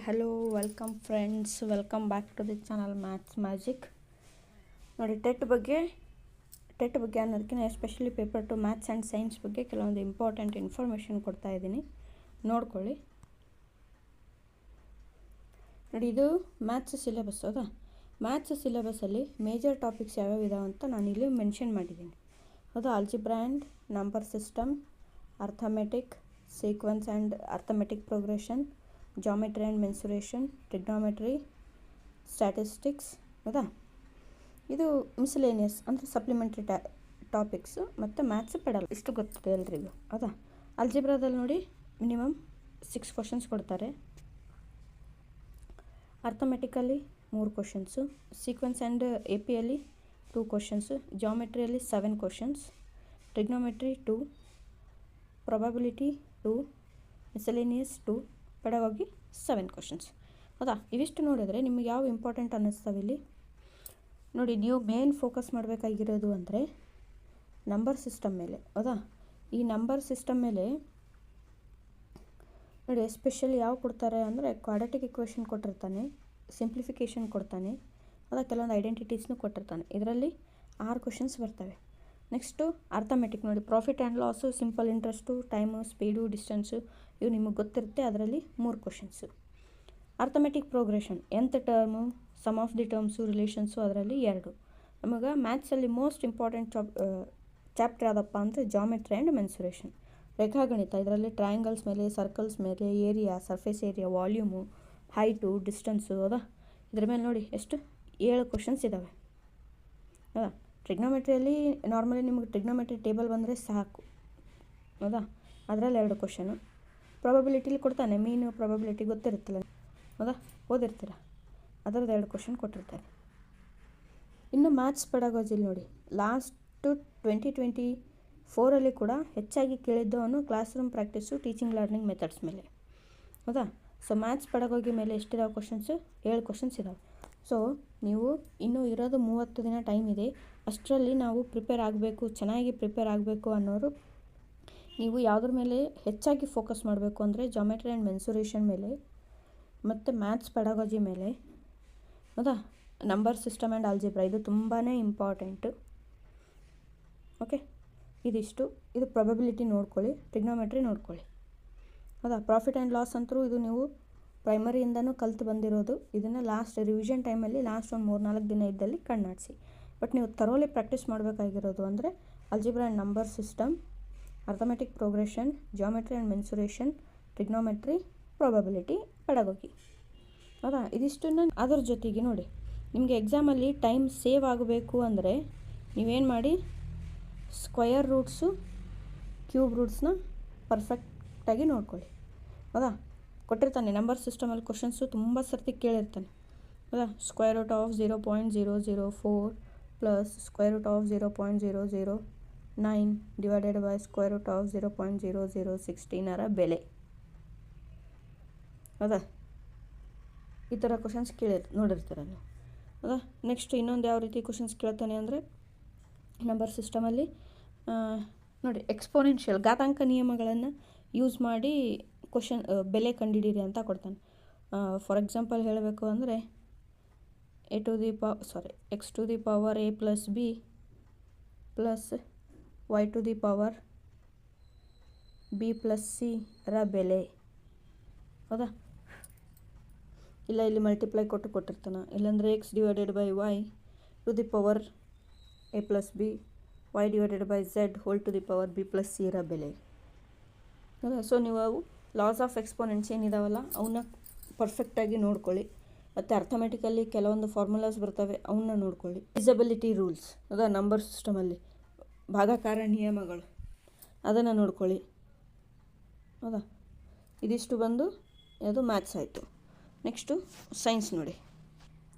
Hello welcome friends, welcome back to the channel maths magic. ನೋಡಿ, TET ಬಗ್ಗೆ ಅನ್ನೋದಕ್ಕಿಂತ especially paper 2 maths and science ಬಗ್ಗೆ ಕೆಲವೊಂದು important information ಕೊಡ್ತಾ ಇದ್ದೀನಿ, ನೋಡ್ಕೊಳ್ಳಿ. ನೋಡಿ, ಇದು ಮ್ಯಾಥ್ಸ್ ಸಿಲೆಬಸ್. ಹೌದಾ, ಮ್ಯಾಥ್ಸ್ ಸಿಲೆಬಸ್ಸಲ್ಲಿ ಮೇಜರ್ ಟಾಪಿಕ್ಸ್ ಯಾವ್ಯಾವ ಇದಾವೆ ಅಂತ ನಾನು ಇಲ್ಲಿ ಮೆನ್ಷನ್ ಮಾಡಿದ್ದೀನಿ. ಹೌದಾ, algebra and number system, arithmetic, sequence and arithmetic progression, geometry and mensuration, trigonometry, statistics. ಹೌದಾ, ಇದು ಮಿಸ್ಲೇನಿಯಸ್ ಅಂದರೆ ಸಪ್ಲಿಮೆಂಟ್ರಿ ಟಾಪಿಕ್ಸು, ಮತ್ತು ಮ್ಯಾಥ್ಸ್ ಪೆಡಲ್, ಇಷ್ಟು ಗೊತ್ತಿದೆ ಎಲ್ರಿಗೂ. ಹೌದಾ, ಅಲ್ಜಿಬ್ರಾದಲ್ಲಿ ನೋಡಿ ಮಿನಿಮಮ್ 6 ಕ್ವಶನ್ಸ್ ಕೊಡ್ತಾರೆ. ಅರ್ಥಮೆಟಿಕಲ್ಲಿ 3 ಕ್ವಶನ್ಸು, ಸೀಕ್ವೆನ್ಸ್ ಆ್ಯಂಡ್ ಎ ಪಿಯಲ್ಲಿ 2 ಕ್ವಶನ್ಸು, ಜಾಮೆಟ್ರಿಯಲ್ಲಿ 7 questions, trigonometry 2, probability 2, miscellaneous 2, pedagogy 7 questions. ಹೌದಾ, ಇವಿಷ್ಟು ನೋಡಿದರೆ ನಿಮಗೆ ಯಾವ ಇಂಪಾರ್ಟೆಂಟ್ ಅನ್ನಿಸ್ತವೆ ಇಲ್ಲಿ ನೋಡಿ. ನೀವು ಮೇನ್ ಫೋಕಸ್ ಮಾಡಬೇಕಾಗಿರೋದು ಅಂದರೆ ನಂಬರ್ ಸಿಸ್ಟಮ್ ಮೇಲೆ. ಹೌದಾ, ಈ ನಂಬರ್ ಸಿಸ್ಟಮ್ ಮೇಲೆ ನೋಡಿ ಎಸ್ಪೆಷಲಿ ಯಾವ ಕೊಡ್ತಾರೆ ಅಂದರೆ ಕ್ವಾಡ್ರಾಟಿಕ್ ಇಕ್ವೇಷನ್ ಕೊಟ್ಟಿರ್ತಾನೆ, ಸಿಂಪ್ಲಿಫಿಕೇಷನ್ ಕೊಡ್ತಾನೆ, ಹೌದಾ, ಕೆಲವೊಂದು ಐಡೆಂಟಿಟೀಸ್ನೂ ಕೊಟ್ಟಿರ್ತಾನೆ. ಇದರಲ್ಲಿ 6 ಕ್ವಶನ್ಸ್ ಬರ್ತವೆ. ನೆಕ್ಸ್ಟು ಅರ್ಥಮೆಟಿಕ್ ನೋಡಿ, profit and loss, simple interest, time, speed, distance, ಇವು ನಿಮಗೆ ಗೊತ್ತಿರುತ್ತೆ. ಅದರಲ್ಲಿ 3 questions. Arithmetic progression, nth term, sum of the terms, relations, ಅದರಲ್ಲಿ 2. ನಮಗೆ ಮ್ಯಾಥ್ಸಲ್ಲಿ ಮೋಸ್ಟ್ ಇಂಪಾರ್ಟೆಂಟ್ ಚಾಪ್ಟರ್ ಯಾವುದಪ್ಪ ಅಂದರೆ ಜಾಮೆಟ್ರಿ ಆ್ಯಂಡ್ ಮೆನ್ಸುರೇಷನ್, ರೇಖಾಗಣಿತ. ಇದರಲ್ಲಿ ಟ್ರಯಾಂಗಲ್ಸ್ ಮೇಲೆ, ಸರ್ಕಲ್ಸ್ ಮೇಲೆ, area, surface area, volume, height, distance. ಹೌದಾ, ಇದ್ರ ಮೇಲೆ ನೋಡಿ ಎಷ್ಟು 7 ಕ್ವಶನ್ಸ್ ಇದ್ದಾವೆ. ಹೌದಾ, ಟ್ರಿಗ್ನೋಮೆಟ್ರಿಯಲ್ಲಿ ನಾರ್ಮಲಿ ನಿಮಗೆ ಟ್ರಿಗ್ನೋಮೆಟ್ರಿ ಟೇಬಲ್ ಬಂದರೆ ಸಾಕು. ಹೌದಾ, ಅದರಲ್ಲಿ 2 ಕ್ವಶನು. ಪ್ರಾಬಬಿಲಿಟಿಲಿ ಕೊಡ್ತಾನೆ, ಮೀನು ಪ್ರಾಬಬಿಲಿಟಿ ಗೊತ್ತಿರುತ್ತಲ್ಲ. ಹೌದಾ, ಓದಿರ್ತೀರ, ಅದರದ್ದು 2 ಕ್ವಶನ್ ಕೊಟ್ಟಿರ್ತಾರೆ. ಇನ್ನು ಮ್ಯಾಥ್ಸ್ ಪೆಡಗಾಜಿಲಿ ನೋಡಿ, ಲಾಸ್ಟು 2024 ಕೂಡ ಹೆಚ್ಚಾಗಿ ಕೇಳಿದ್ದವನು classroom practice, teaching learning methods ಮೇಲೆ. ಹೌದಾ, ಸೊ ಮ್ಯಾಥ್ಸ್ ಪೆಡಗಾಗಿ ಮೇಲೆ ಎಷ್ಟಿದಾವೆ ಕ್ವಶನ್ಸು? 7 ಕ್ವಶನ್ಸ್ ಇದ್ದಾವೆ. ಸೊ ನೀವು ಇನ್ನೂ ಇರೋದು 30 ದಿನ ಟೈಮ್ ಇದೆ. ಅಷ್ಟರಲ್ಲಿ ನಾವು ಪ್ರಿಪೇರ್ ಆಗಬೇಕು, ಚೆನ್ನಾಗಿ ಪ್ರಿಪೇರ್ ಆಗಬೇಕು ಅನ್ನೋರು ನೀವು ಯಾವುದ್ರ ಮೇಲೆ ಹೆಚ್ಚಾಗಿ ಫೋಕಸ್ ಮಾಡಬೇಕು ಅಂದರೆ ಜಾಮೆಟ್ರಿ ಆ್ಯಂಡ್ ಮೆನ್ಸುರೇಷನ್ ಮೇಲೆ ಮತ್ತು ಮ್ಯಾಥ್ಸ್ ಪೆಡಗಾಜಿ ಮೇಲೆ. ಹೌದಾ, ನಂಬರ್ ಸಿಸ್ಟಮ್ ಆ್ಯಂಡ್ ಆಲ್ಜಿಬ್ರಾ ಇದು ತುಂಬಾ ಇಂಪಾರ್ಟೆಂಟು. ಓಕೆ, ಇದಿಷ್ಟು. ಇದು ಪ್ರೊಬಬಿಲಿಟಿ ನೋಡ್ಕೊಳ್ಳಿ, ಟ್ರಿಗ್ನೋಮೆಟ್ರಿ ನೋಡ್ಕೊಳ್ಳಿ. ಹೌದಾ, ಪ್ರಾಫಿಟ್ ಆ್ಯಂಡ್ ಲಾಸ್ ಅಂತರೂ ಇದು ನೀವು ಪ್ರೈಮರಿಯಿಂದನೂ ಕಲ್ತು ಬಂದಿರೋದು. ಇದನ್ನು ಲಾಸ್ಟ್ ರಿವಿಷನ್ ಟೈಮಲ್ಲಿ ಲಾಸ್ಟ್ ಒಂದು 3-4 ದಿನ ಇದ್ದಲ್ಲಿ ಕಣ್ಣಾಡಿಸಿ. ಬಟ್ ನೀವು ಥರೋಲಿ ಪ್ರಾಕ್ಟೀಸ್ ಮಾಡಬೇಕಾಗಿರೋದು ಅಂದರೆ algebra and number system, arithmetic progression, geometry and mensuration, trigonometry, probability, ಪೆಡಗಾಗಿ. ಹೌದಾ, ಇದಿಷ್ಟನ್ನು ಅದರ ಜೊತೆಗೆ ನೋಡಿ, ನಿಮಗೆ ಎಕ್ಸಾಮಲ್ಲಿ ಟೈಮ್ ಸೇವ್ ಆಗಬೇಕು ಅಂದರೆ ನೀವೇನು ಮಾಡಿ, ಸ್ಕ್ವಯರ್ ರೂಟ್ಸು, ಕ್ಯೂಬ್ ರೂಟ್ಸ್ನ ಪರ್ಫೆಕ್ಟಾಗಿ ನೋಡ್ಕೊಳ್ಳಿ. ಹೌದಾ, ಕೊಟ್ಟಿರ್ತಾನೆ ನಂಬರ್ ಸಿಸ್ಟಮಲ್ಲಿ ಕ್ವಶನ್ಸು ತುಂಬ ಸರ್ತಿ ಕೇಳಿರ್ತಾನೆ. ಹೌದಾ, square root of 0.004 plus square root of 0.009 divided by square root of 0.0016 ಬೆಲೆ. ಹೌದಾ, ಈ ಥರ ಕ್ವಶನ್ಸ್ ನೋಡಿರ್ತೀರಲ್ಲ. ಹೌದಾ, ನೆಕ್ಸ್ಟ್ ಇನ್ನೊಂದು ಯಾವ ರೀತಿ ಕ್ವಶನ್ಸ್ ಕೇಳ್ತಾನೆ ಅಂದರೆ ನಂಬರ್ ಸಿಸ್ಟಮಲ್ಲಿ ನೋಡಿ, ಎಕ್ಸ್ಪೋನೆನ್ಷಿಯಲ್ ಘಾತಾಂಕ ನಿಯಮಗಳನ್ನು ಯೂಸ್ ಮಾಡಿ ಬೆಲೆ ಕಂಡುಹಿಡೀರಿ ಅಂತ ಕೊಡ್ತಾನೆ. ಫಾರ್ ಎಕ್ಸಾಂಪಲ್ ಹೇಳಬೇಕು ಅಂದರೆ x to the power a plus b plus y to the power b plus c ರ ಬೆಲೆ. ಹೌದಾ, ಇಲ್ಲ ಇಲ್ಲಿ ಮಲ್ಟಿಪ್ಲೈ ಕೊಟ್ಟಿರ್ತಾನೆ. ಇಲ್ಲಾಂದರೆ x divided by y to the power a plus b y divided by z whole to the power b plus c ರ ಬೆಲೆ. ಹೌದಾ, ಸೊ ನೀವು ಅವು ಲಾಸ್ ಆಫ್ ಎಕ್ಸ್ಪೋನೆಂಟ್ಸ್ ಏನಿದಾವಲ್ಲ ಅವನ್ನ ಪರ್ಫೆಕ್ಟಾಗಿ ನೋಡ್ಕೊಳ್ಳಿ. ಮತ್ತು ಅರ್ಥಮೆಟಿಕಲ್ಲಿ ಕೆಲವೊಂದು ಫಾರ್ಮುಲಾಸ್ ಬರ್ತವೆ, ಅವನ್ನ ನೋಡ್ಕೊಳ್ಳಿ. ಡಿವಿಸಿಬಿಲಿಟಿ ರೂಲ್ಸ್, ಹೌದಾ, ನಂಬರ್ ಸಿಸ್ಟಮಲ್ಲಿ ಭಾಗಾಕಾರ ನಿಯಮಗಳು, ಅದನ್ನು ನೋಡ್ಕೊಳ್ಳಿ. ಹೌದಾ, ಇದಿಷ್ಟು ಬಂದು ಅದು ಮ್ಯಾಥ್ಸ್ ಆಯಿತು. ನೆಕ್ಸ್ಟು ಸೈನ್ಸ್ ನೋಡಿ.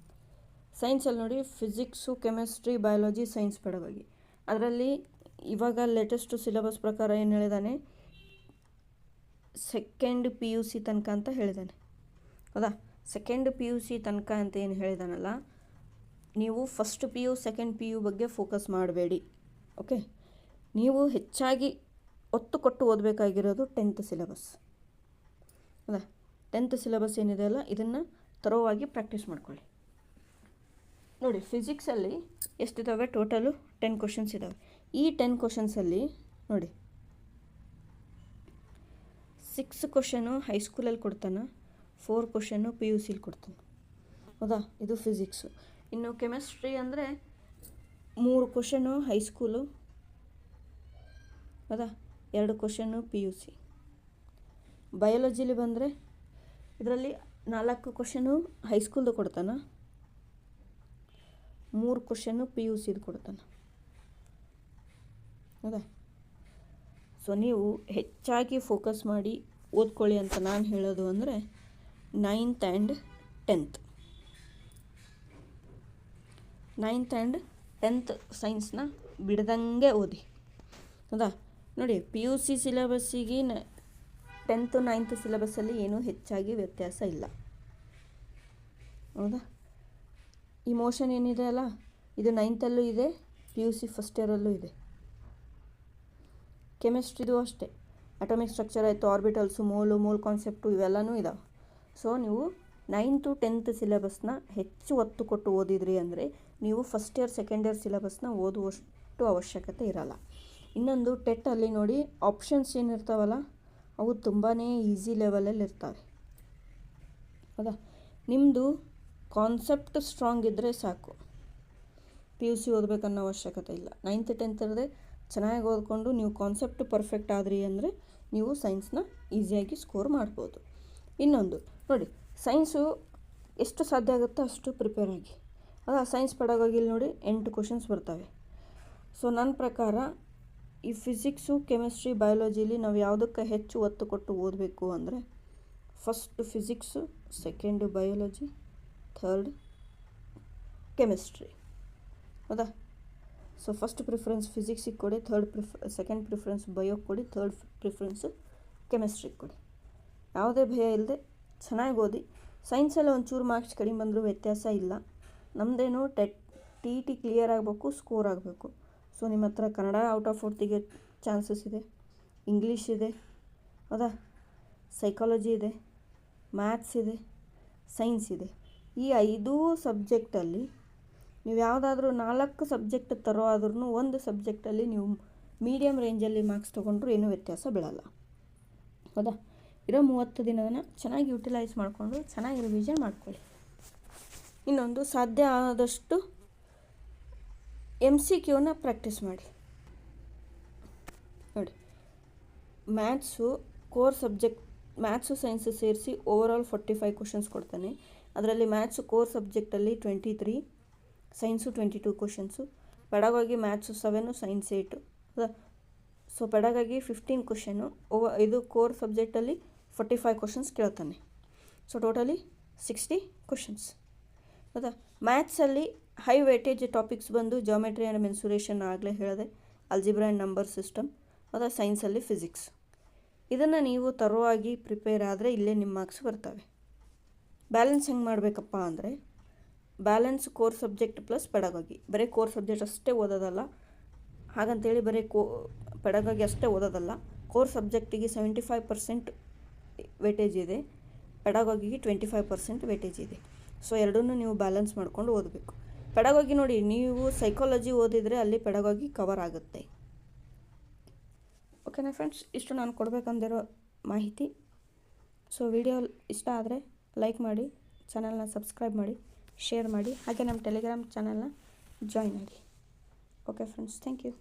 ಸೈನ್ಸಲ್ಲಿ ನೋಡಿ, ಫಿಸಿಕ್ಸು, ಕೆಮಿಸ್ಟ್ರಿ, ಬಯಾಲಜಿ, ಸೈನ್ಸ್ ಪೆಡಗಾಗಿ. ಅದರಲ್ಲಿ ಇವಾಗ ಲೇಟೆಸ್ಟು ಸಿಲೆಬಸ್ ಪ್ರಕಾರ ಏನು ಹೇಳಿದ್ದಾನೆ, ಸೆಕೆಂಡ್ PUC ತನಕ ಅಂತ ಹೇಳಿದ್ದಾನೆ. ಹೌದಾ, ಸೆಕೆಂಡ್ PUC ತನಕ ಅಂತ ಏನು ಹೇಳಿದಾನಲ್ಲ, ನೀವು ಫಸ್ಟ್ PU ಸೆಕೆಂಡ್ PU ಬಗ್ಗೆ ಫೋಕಸ್ ಮಾಡಬೇಡಿ. ಓಕೆ, ನೀವು ಹೆಚ್ಚಾಗಿ ಒತ್ತು ಕೊಟ್ಟು ಓದಬೇಕಾಗಿರೋದು 10th ಸಿಲೆಬಸ್. ಹೌದಾ, 10th ಸಿಲೆಬಸ್ ಏನಿದೆಯಲ್ಲ ಇದನ್ನು ತರೋವಾಗಿ ಪ್ರಾಕ್ಟೀಸ್ ಮಾಡ್ಕೊಳ್ಳಿ. ನೋಡಿ ಫಿಸಿಕ್ಸಲ್ಲಿ ಎಷ್ಟಿದ್ದಾವೆ ಟೋಟಲು 10 ಕ್ವಶನ್ಸ್ ಇದ್ದಾವೆ. ಈ 10 ಕ್ವಶನ್ಸಲ್ಲಿ ನೋಡಿ 6 ಕ್ವಶನು ಹೈಸ್ಕೂಲಲ್ಲಿ ಕೊಡ್ತಾನೆ, 4 ಕ್ವಶನು PUCಲಿ ಕೊಡ್ತಾನೆ. ಹೌದಾ, ಇದು ಫಿಸಿಕ್ಸು. ಇನ್ನು ಕೆಮಿಸ್ಟ್ರಿ ಅಂದರೆ 3 ಕ್ವಶನು ಹೈಸ್ಕೂಲು, ಹೌದಾ, 2 ಕ್ವಶನು PUC. ಬಯಾಲಜಿಲಿ ಬಂದರೆ ಇದರಲ್ಲಿ 4 ಕ್ವಶನು ಹೈಸ್ಕೂಲ್ದು ಕೊಡ್ತಾನೆ, 3 ಕ್ವಶನು PUCದು ಕೊಡ್ತಾನೆ. ಹೌದಾ, ಸೊ ನೀವು ಹೆಚ್ಚಾಗಿ ಫೋಕಸ್ ಮಾಡಿ ಓದ್ಕೊಳ್ಳಿ ಅಂತ ನಾನು ಹೇಳೋದು ಅಂದರೆ 9th ಆ್ಯಂಡ್ 10th ಸೈನ್ಸ್ನ ಬಿಡ್ದಂಗೆ ಓದಿ. ಹೌದಾ, ನೋಡಿ PUC ಸಿಲೆಬಸ್ಸಿಗೆ 10th 9th ಸಿಲೆಬಸ್ಸಲ್ಲಿ ಏನೂ ಹೆಚ್ಚಾಗಿ ವ್ಯತ್ಯಾಸ ಇಲ್ಲ. ಹೌದಾ, ಈ ಮೋಷನ್ ಏನಿದೆ ಅಲ್ಲ ಇದು 9thಲ್ಲೂ ಇದೆ, PUC ಫಸ್ಟ್ ಇಯರಲ್ಲೂ ಇದೆ. ಕೆಮಿಸ್ಟ್ರಿದು ಅಷ್ಟೇ, ಅಟಾಮಿಕ್ ಸ್ಟ್ರಕ್ಚರ್ ಆಯಿತು, ಆರ್ಬಿಟಲ್ಸು, ಮೋಲ್ ಕಾನ್ಸೆಪ್ಟು ಇವೆಲ್ಲವೂ ಇದಾವೆ. ಸೊ ನೀವು 9th to 10th ಸಿಲೆಬಸ್ನ ಹೆಚ್ಚು ಒತ್ತು ಕೊಟ್ಟು ಓದಿದ್ರಿ ಅಂದರೆ ನೀವು ಫಸ್ಟ್ ಇಯರ್ ಸೆಕೆಂಡ್ ಇಯರ್ ಸಿಲೆಬಸ್ನ ಓದುವಷ್ಟು ಅವಶ್ಯಕತೆ ಇರಲ್ಲ. ಇನ್ನೊಂದು ಟೆಟ್ಟಲ್ಲಿ ನೋಡಿ ಆಪ್ಷನ್ಸ್ ಏನಿರ್ತಾವಲ್ಲ ಅವು ತುಂಬಾ ಈಸಿ ಲೆವೆಲಲ್ಲಿ ಇರ್ತವೆ. ಹೌದಾ, ನಿಮ್ಮದು ಕಾನ್ಸೆಪ್ಟ್ ಸ್ಟ್ರಾಂಗ್ ಇದ್ದರೆ ಸಾಕು, PUC ಓದಬೇಕನ್ನೋ ಅವಶ್ಯಕತೆ ಇಲ್ಲ. 9th 10th ಇರದೆ ಚೆನ್ನಾಗಿ ಓದ್ಕೊಂಡು ನೀವು ಕಾನ್ಸೆಪ್ಟ್ ಪರ್ಫೆಕ್ಟ್ ಆದ್ರಿ ಅಂದರೆ ನೀವು ಸೈನ್ಸ್ನ ಈಸಿಯಾಗಿ ಸ್ಕೋರ್ ಮಾಡ್ಬೋದು. ಇನ್ನೊಂದು ನೋಡಿ, ಸೈನ್ಸು ಎಷ್ಟು ಸಾಧ್ಯ ಆಗುತ್ತೋ ಅಷ್ಟು ಪ್ರಿಪೇರ್ ಆಗಿ. ಅದ ಸೈನ್ಸ್ ಪೆಡಾಗೋಗಿಲಿ ನೋಡಿ 8 ಕ್ವಶನ್ಸ್ ಬರ್ತವೆ. ಸೊ ನನ್ನ ಪ್ರಕಾರ ಈ ಫಿಸಿಕ್ಸು, ಕೆಮಿಸ್ಟ್ರಿ, ಬಯಾಲಜಿಲಿ ನಾವು ಯಾವುದಕ್ಕೆ ಹೆಚ್ಚು ಒತ್ತು ಕೊಟ್ಟು ಓದಬೇಕು ಅಂದರೆ first physics, second biology, third chemistry. ಹೌದಾ, ಸೊ ಫಸ್ಟ್ ಪ್ರಿಫರೆನ್ಸ್ ಫಿಸಿಕ್ಸಿಗೆ ಕೊಡಿ, ಸೆಕೆಂಡ್ ಪ್ರಿಫರೆನ್ಸ್ ಬಯೋಕ್ಕೆ ಕೊಡಿ, ಥರ್ಡ್ ಪ್ರಿಫರೆನ್ಸು ಕೆಮಿಸ್ಟ್ರಿಗೆ ಕೊಡಿ. ಯಾವುದೇ ಭಯ ಇಲ್ಲದೆ ಚೆನ್ನಾಗಿ ಓದಿ. ಸೈನ್ಸಲ್ಲಿ ಒಂಚೂರು ಮಾರ್ಕ್ಸ್ ಕಡಿಮೆ ಬಂದರೂ ವ್ಯತ್ಯಾಸ ಇಲ್ಲ. ನಮ್ಮದೇನು TET ಕ್ಲಿಯರ್ ಆಗಬೇಕು, ಸ್ಕೋರ್ ಆಗಬೇಕು. ಸೊ ನಿಮ್ಮ ಹತ್ರ ಕನ್ನಡ ಔಟ್ ಆಫ್ 4 ತೆಗಿಯೋ ಚಾನ್ಸಸ್ ಇದೆ, ಇಂಗ್ಲೀಷ್ ಇದೆ, ಹೌದಾ, ಸೈಕಾಲಜಿ ಇದೆ, ಮ್ಯಾಥ್ಸ್ ಇದೆ, ಸೈನ್ಸ್ ಇದೆ. ಈ 5 ಸಬ್ಜೆಕ್ಟಲ್ಲಿ ನೀವು ಯಾವುದಾದ್ರೂ 4 ಸಬ್ಜೆಕ್ಟ್ ತರೋ ಆದ್ರೂ ಒಂದು ಸಬ್ಜೆಕ್ಟಲ್ಲಿ ನೀವು ಮೀಡಿಯಮ್ ರೇಂಜಲ್ಲಿ ಮಾರ್ಕ್ಸ್ ತೊಗೊಂಡ್ರೂ ಏನೂ ವ್ಯತ್ಯಾಸ ಬೀಳಲ್ಲ. ಹೌದಾ, ಇರೋ 30 ದಿನನ ಚೆನ್ನಾಗಿ ಯುಟಿಲೈಸ್ ಮಾಡಿಕೊಂಡು ಚೆನ್ನಾಗಿ ರಿವಿಷನ್ ಮಾಡ್ಕೊಳ್ಳಿ. ಇನ್ನೊಂದು ಸಾಧ್ಯ ಆದಷ್ಟು MCQನ ಪ್ರಾಕ್ಟೀಸ್ ಮಾಡಿ. ನೋಡಿ maths core subject, maths science ಸೇರಿಸಿ ಓವರಾಲ್ 45 ಕ್ವಶನ್ಸ್ ಕೊಡ್ತಾನೆ. ಅದರಲ್ಲಿ ಮ್ಯಾಥ್ಸು ಕೋರ್ ಸಬ್ಜೆಕ್ಟಲ್ಲಿ 23, science 22 questions, pedagogy maths 7, science 8. So pedagogy 15 question, ಇದು ಕೋರ್ ಸಬ್ಜೆಕ್ಟಲ್ಲಿ 45 ಕ್ವಶನ್ಸ್ ಕೇಳ್ತಾನೆ. So totally 60 questions. ಹೌದಾ, ಮ್ಯಾಥ್ಸಲ್ಲಿ ಹೈ ವೇಟೇಜ್ ಟಾಪಿಕ್ಸ್ ಬಂದು ಜಾಮೆಟ್ರಿ ಆ್ಯಂಡ್ ಮೆನ್ಸುರೇಷನ್ ಆಗಲೇ ಹೇಳಿದೆ, ಅಲ್ಜಿಬ್ರಾ ಆ್ಯಂಡ್ ನಂಬರ್ ಸಿಸ್ಟಮ್. ಹೌದಾ, ಸೈನ್ಸಲ್ಲಿ ಫಿಸಿಕ್ಸ್. ಇದನ್ನು ನೀವು ತರೋವಾಗಿ ಪ್ರಿಪೇರ್ ಆದರೆ ಇಲ್ಲೇ ನಿಮ್ಮ ಮಾರ್ಕ್ಸ್ ಬರ್ತವೆ. ಬ್ಯಾಲೆನ್ಸ್ ಹೆಂಗೆ ಮಾಡಬೇಕಪ್ಪ ಅಂದರೆ ಬ್ಯಾಲೆನ್ಸ್ ಕೋರ್ ಸಬ್ಜೆಕ್ಟ್ ಪ್ಲಸ್ ಪೆಡಾಗೋಗಿ. ಬರೀ ಕೋರ್ ಸಬ್ಜೆಕ್ಟ್ ಅಷ್ಟೇ ಓದೋದಲ್ಲ, ಹಾಗಂತೇಳಿ ಬರೀ ಪೆಡಾಗೋಗಿ ಅಷ್ಟೇ ಓದೋದಲ್ಲ. ಕೋರ್ ಸಬ್ಜೆಕ್ಟಿಗೆ 75% ವೇಟೇಜ್ ಇದೆ, ಪೆಡಾಗೋಗಿಗೆ 25% ವೇಟೇಜ್ ಇದೆ. ಸೊ ಎರಡನ್ನೂ ನೀವು ಬ್ಯಾಲೆನ್ಸ್ ಮಾಡ್ಕೊಂಡು ಓದಬೇಕು. ಪೆಡಾಗೋಗಿ ನೋಡಿ, ನೀವು ಸೈಕಾಲಜಿ ಓದಿದರೆ ಅಲ್ಲಿ ಪೆಡಾಗೋಗಿ ಕವರ್ ಆಗುತ್ತೆ. ಓಕೆನಾ ಫ್ರೆಂಡ್ಸ್, ಇಷ್ಟು ನಾನು ಕೊಡಬೇಕಂದಿರೋ ಮಾಹಿತಿ. ಸೊ ವಿಡಿಯೋ ಇಷ್ಟ ಆದರೆ ಲೈಕ್ ಮಾಡಿ, ಚಾನಲ್ನ ಸಬ್ಸ್ಕ್ರೈಬ್ ಮಾಡಿ, ಶೇರ್ ಮಾಡಿ, ಹಾಗೆ ನಮ್ಮ ಟೆಲಿಗ್ರಾಮ್ ಚಾನಲ್ನ ಜಾಯ್ನ್ ಆಗಿ. Okay friends, thank you.